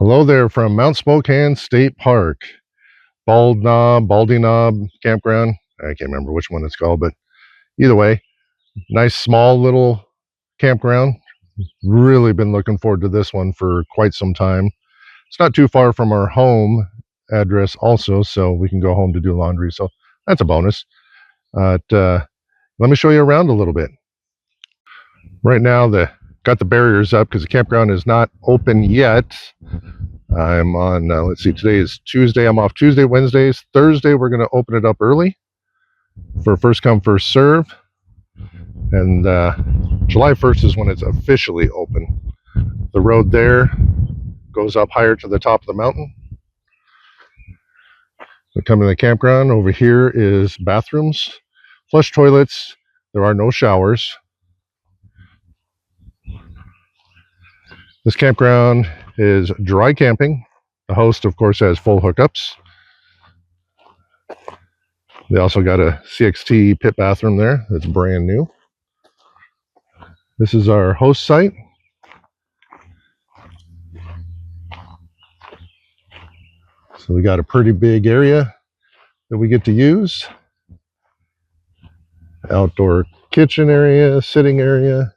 Hello there from Mount Spokane State Park, Baldy Knob Campground. I can't remember which one it's called, but either way, nice small little campground. Really been looking forward to this one for quite some time. It's not too far from our home address also, so we can go home to do laundry. So that's a bonus. Let me show you around a little bit. Right now, got the barriers up because the campground is not open yet. I'm on, let's see, today is Tuesday. I'm off Tuesday, Wednesdays. Thursday, we're going to open it up early for first come, first serve. And July 1st is when it's officially open. The road there goes up higher to the top of the mountain. We come to the campground. Over here is bathrooms, flush toilets. There are no showers. This campground is dry camping. The host, of course, has full hookups. They also got a CXT pit bathroom there that's brand new. This is our host site. So we got a pretty big area that we get to use. Outdoor kitchen area, sitting area.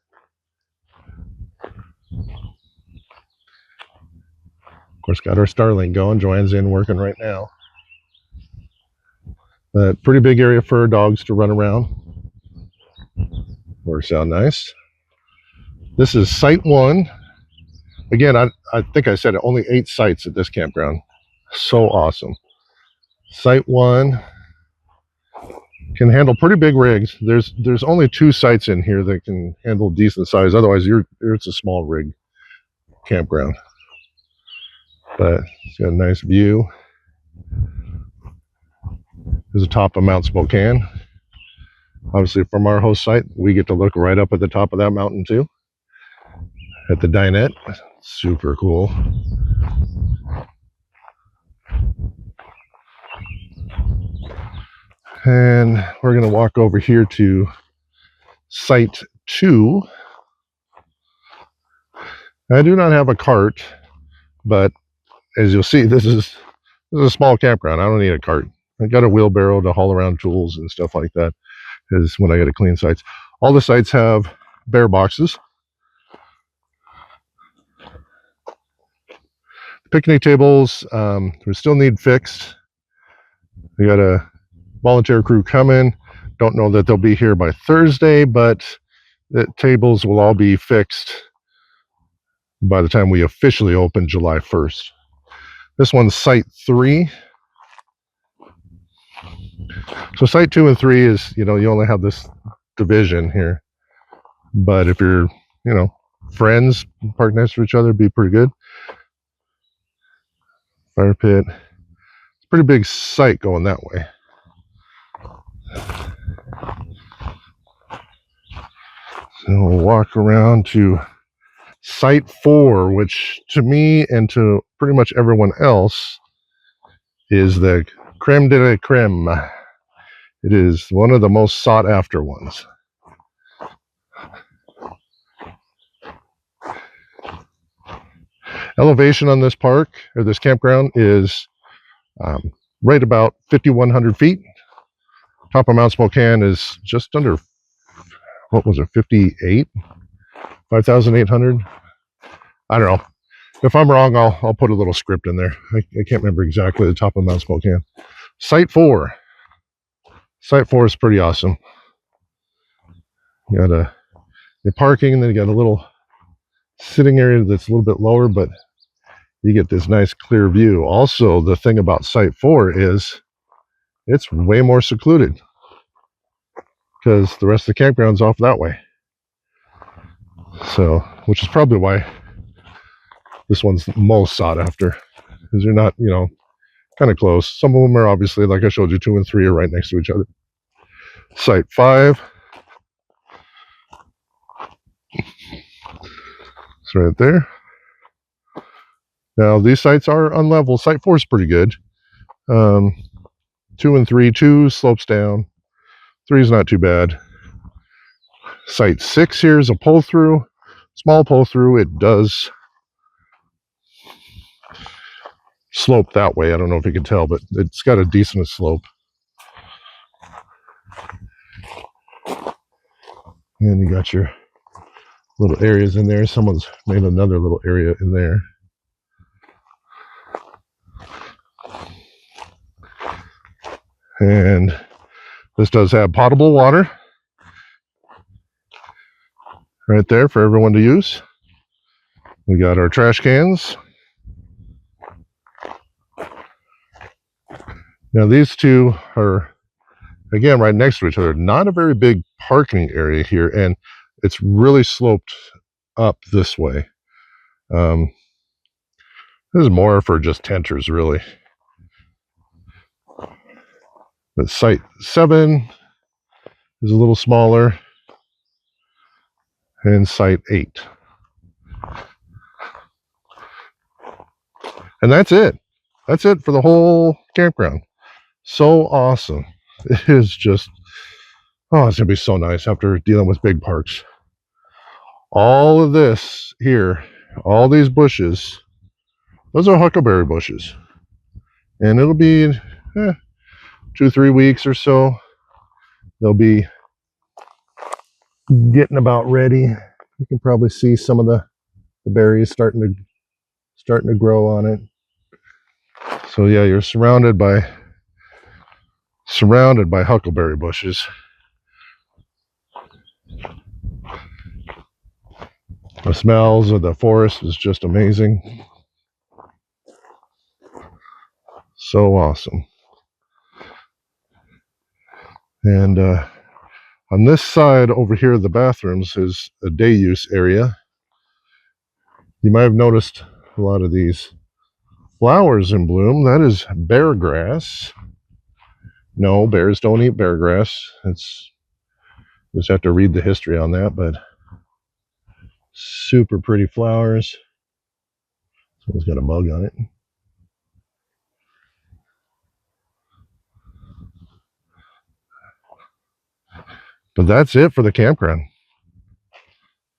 Of course, got our Starlink going. Joanne's in working right now. Pretty big area for our dogs to run around. Works out nice. This is site 1. Again, I think I said it, only 8 sites at this campground. So awesome. Site 1 can handle pretty big rigs. There's only 2 sites in here that can handle decent size. Otherwise, it's a small rig campground. But it's got a nice view. There's the top of Mount Spokane. Obviously, from our host site, we get to look right up at the top of that mountain too. At the dinette. Super cool. And we're going to walk over here to site 2. I do not have a cart, but as you'll see, this is a small campground. I don't need a cart. I got a wheelbarrow to haul around tools and stuff like that, is when I got to clean sites. All the sites have bear boxes. The picnic tables, we still need fixed. We got a volunteer crew coming. Don't know that they'll be here by Thursday, but the tables will all be fixed by the time we officially open July 1st. This one's site 3. So site 2 and 3 is, you only have this division here. But if you're, friends park next to each other, it'd be pretty good. Fire pit. It's a pretty big site going that way. So we'll walk around to site 4, which to me and to pretty much everyone else is the creme de la creme. It is one of the most sought after ones. Elevation on this park, or this campground, is right about 5,100 feet. Top of Mount Spokane is just under, 58? 5,800? I don't know. If I'm wrong, I'll put a little script in there. I can't remember exactly the top of Mount Spokane. Site 4. Site 4 is pretty awesome. You got your parking, and then you got a little sitting area that's a little bit lower, but you get this nice clear view. Also, the thing about site 4 is it's way more secluded because the rest of the campground's off that way. So, which is probably why this one's most sought after, because you're not, kind of close. Some of them are obviously, like I showed you, 2 and 3 are right next to each other. Site 5. It's right there. Now, these sites are unlevel. Site 4 is pretty good. 2 and 3, 2 slopes down. 3 is not too bad. Site 6 here is a pull-through. Small pull-through. It does slope that way. I don't know if you can tell, but it's got a decent slope. And you got your little areas in there. Someone's made another little area in there. And this does have potable water right there for everyone to use. We got our trash cans. Now these two are, again, right next to each other. Not a very big parking area here, and it's really sloped up this way. This is more for just tenters, really. But site 7 is a little smaller, and site 8. And that's it. That's it for the whole campground. So awesome. It is just, oh, it's going to be so nice after dealing with big parks. All of this here, all these bushes, those are huckleberry bushes. And it'll be 2-3 weeks or so. They'll be getting about ready. You can probably see some of the berries starting to grow on it. So yeah, you're surrounded by huckleberry bushes. The smells of the forest is just amazing. So awesome. And on this side over here, the bathrooms is a day use area. You might have noticed a lot of these flowers in bloom. That is bear grass. No, bears don't eat bear grass. It's just have to read the history on that, but super pretty flowers. Someone's got a mug on it. But that's it for the campground.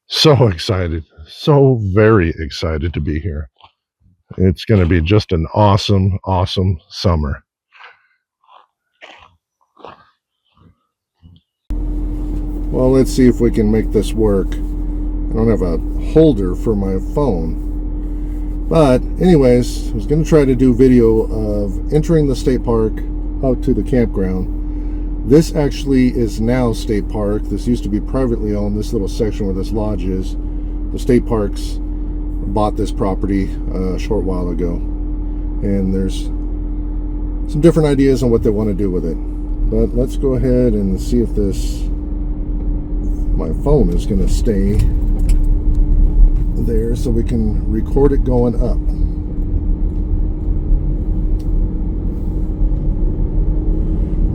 So excited. So very excited to be here. It's going to be just an awesome, awesome summer. Well, let's see if we can make this work. I don't have a holder for my phone. But anyways, I was going to try to do video of entering the state park out to the campground. This actually is now state park. This used to be privately owned, this little section where this lodge is. The state parks bought this property a short while ago. And there's some different ideas on what they want to do with it. But let's go ahead and see if my phone is going to stay there so we can record it going up.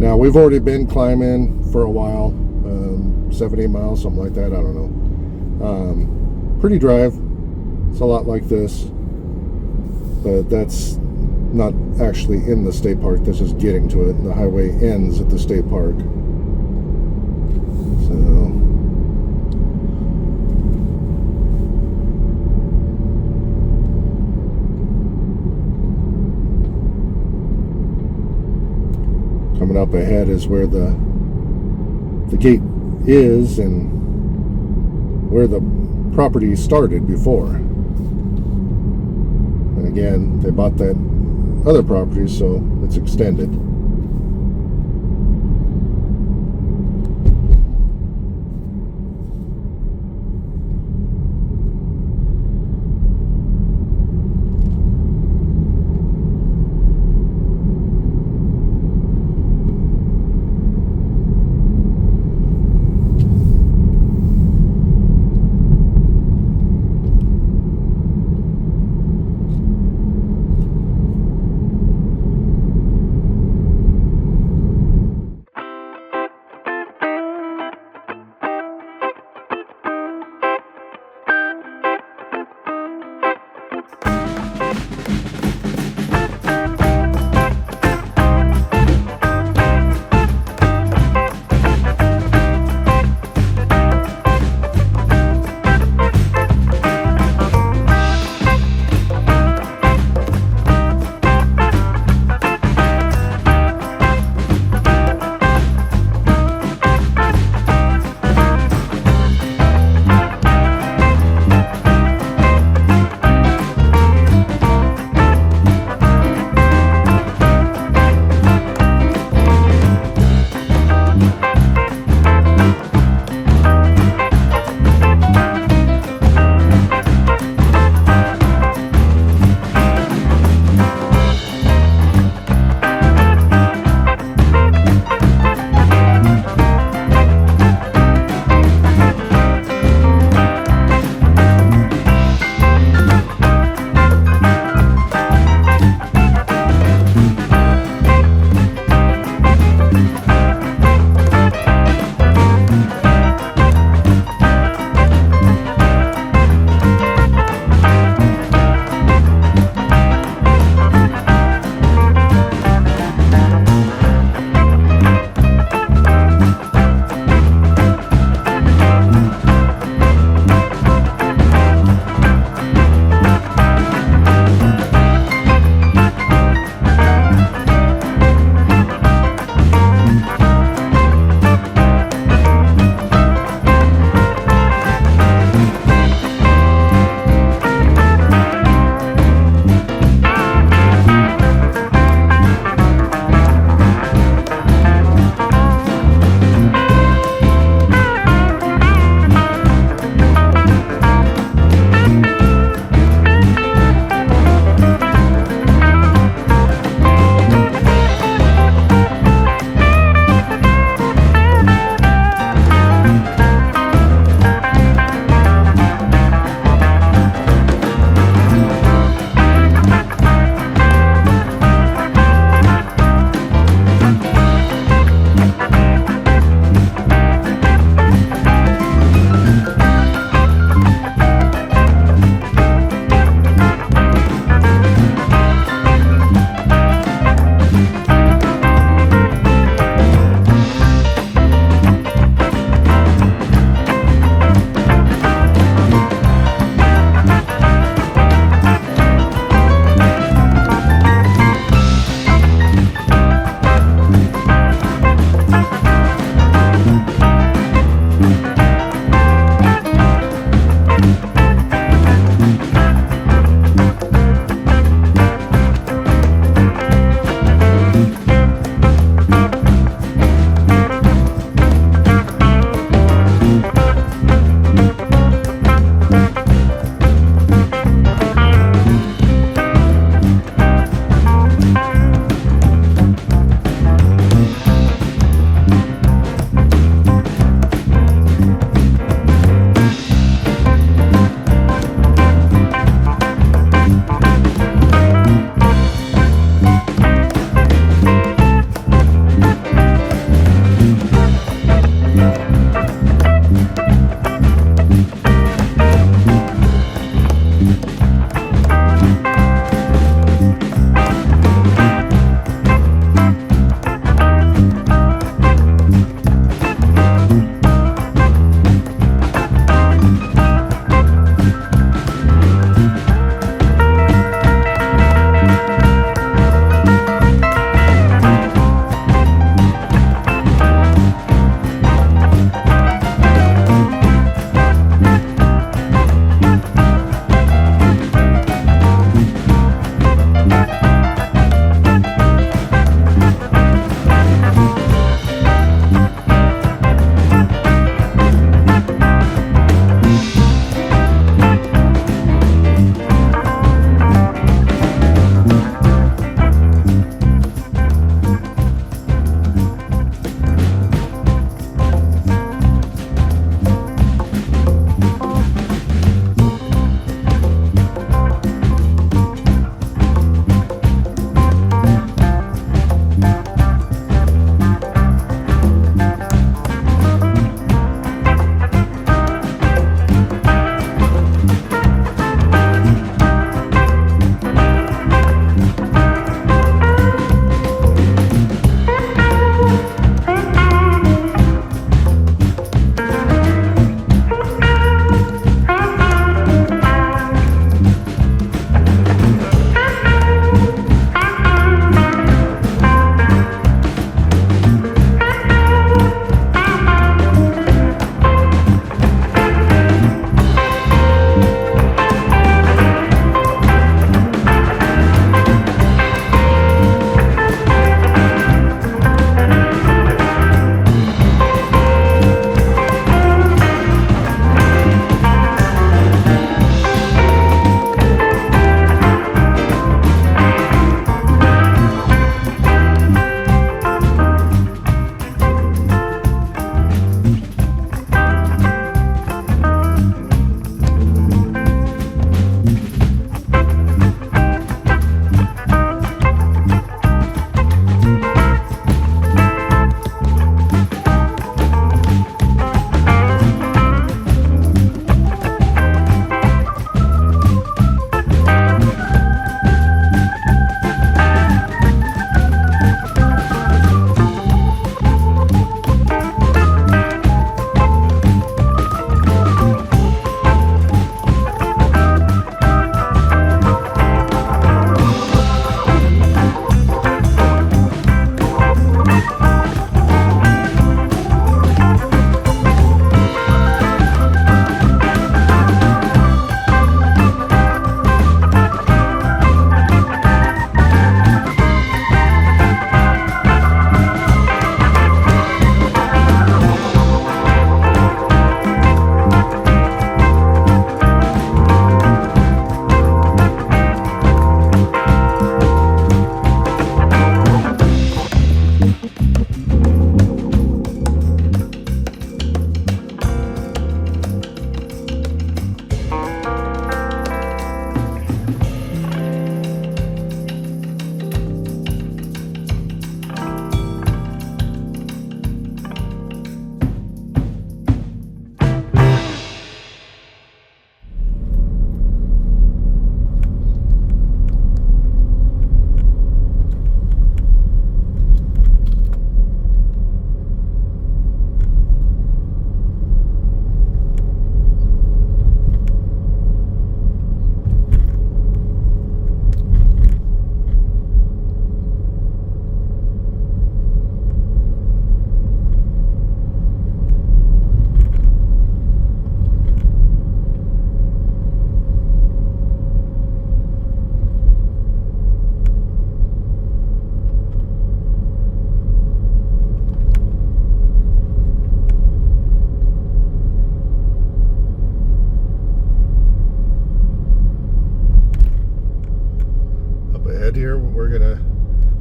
Now we've already been climbing for a while, 7-8 miles, something like that, I don't know. Pretty drive. It's a lot like this, but that's not actually in the state park. This is getting to it. The highway ends at the state park. So coming up ahead is where the gate is and where the property started before. And again, they bought that other property, so it's extended.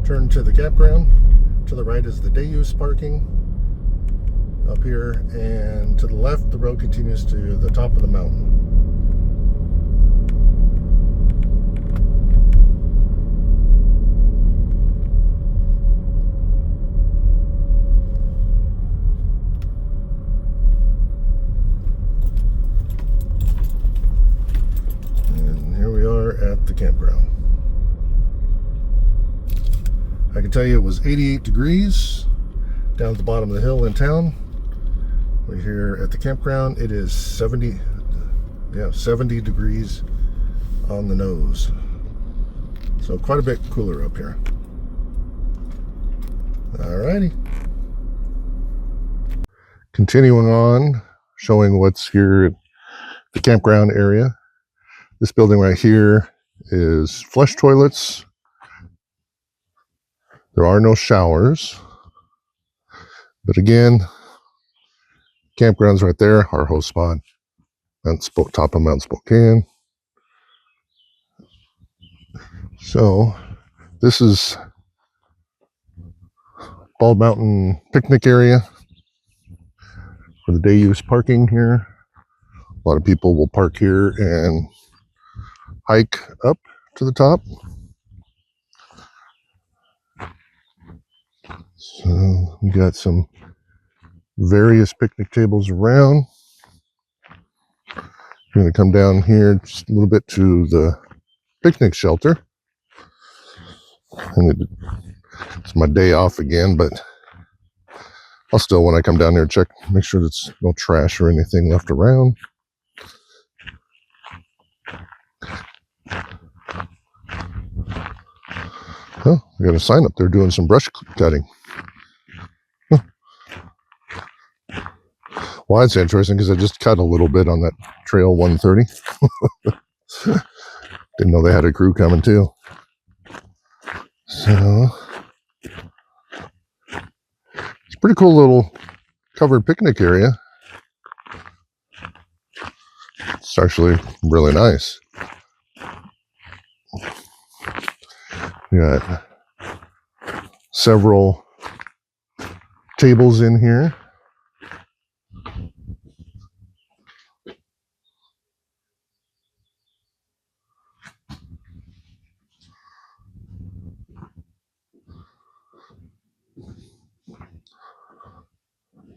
Turn to the campground. To the right is the day use parking up here, and to the left the road continues to the top of the mountain. And here we are at the campground. I can tell you it was 88 degrees down at the bottom of the hill in town. We're here at the campground. It is 70 degrees on the nose. So quite a bit cooler up here. Alrighty. Continuing on, showing what's here at the campground area. This building right here is flush toilets. There are no showers. But again, campground's right there, our host spot, top of Mount Spokane. So this is Bald Mountain picnic area for the day use parking here. A lot of people will park here and hike up to the top. So we got some various picnic tables around. We're going to come down here just a little bit to the picnic shelter. And it's my day off again, but I'll still, when I come down there, check, make sure there's no trash or anything left around. Oh, I got a sign up there doing some brush cutting. Huh. Well, that's interesting because I just cut a little bit on that Trail 130. Didn't know they had a crew coming too. So it's a pretty cool little covered picnic area. It's actually really nice. We got several tables in here.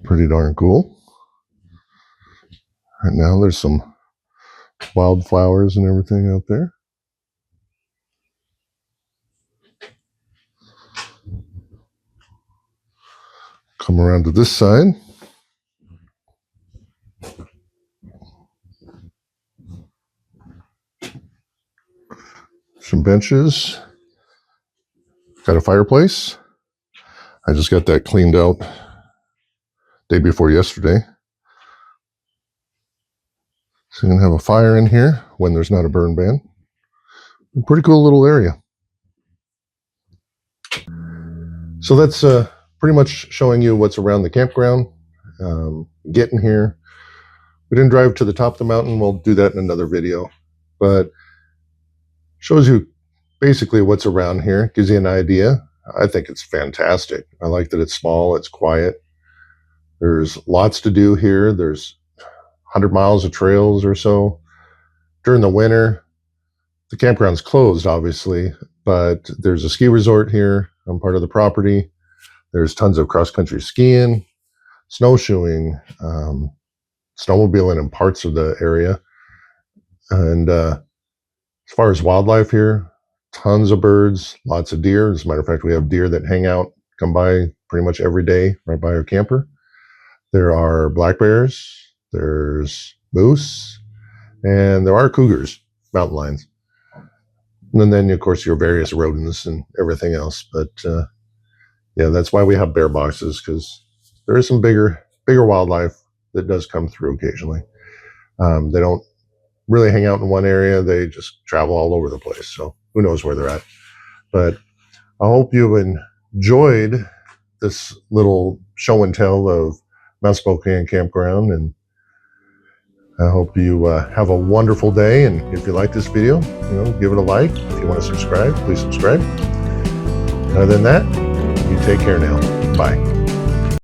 Pretty darn cool. Right now there's some wildflowers and everything out there. Come around to this side. Some benches. Got a fireplace. I just got that cleaned out day before yesterday. So you're going to have a fire in here when there's not a burn ban. A pretty cool little area. So that's pretty much showing you what's around the campground. Getting here. We didn't drive to the top of the mountain. We'll do that in another video. But shows you basically what's around here. Gives you an idea. I think it's fantastic. I like that it's small. It's quiet. There's lots to do here. There's 100 miles of trails or so. During the winter, the campground's closed, obviously, but there's a ski resort here on part of the property. There's tons of cross-country skiing, snowshoeing, snowmobiling in parts of the area. And as far as wildlife here, tons of birds, lots of deer. As a matter of fact, we have deer that hang out, come by pretty much every day right by our camper. There are black bears, there's moose, and there are cougars, mountain lions. And then, of course, your various rodents and everything else. But yeah, that's why we have bear boxes, because there is some bigger wildlife that does come through occasionally. They don't really hang out in one area. They just travel all over the place. So who knows where they're at. But I hope you enjoyed this little show and tell of Mount Spokane Campground, and I hope you have a wonderful day. And if you like this video, give it a like. If you want to subscribe, please subscribe. Other than that, you take care now. Bye.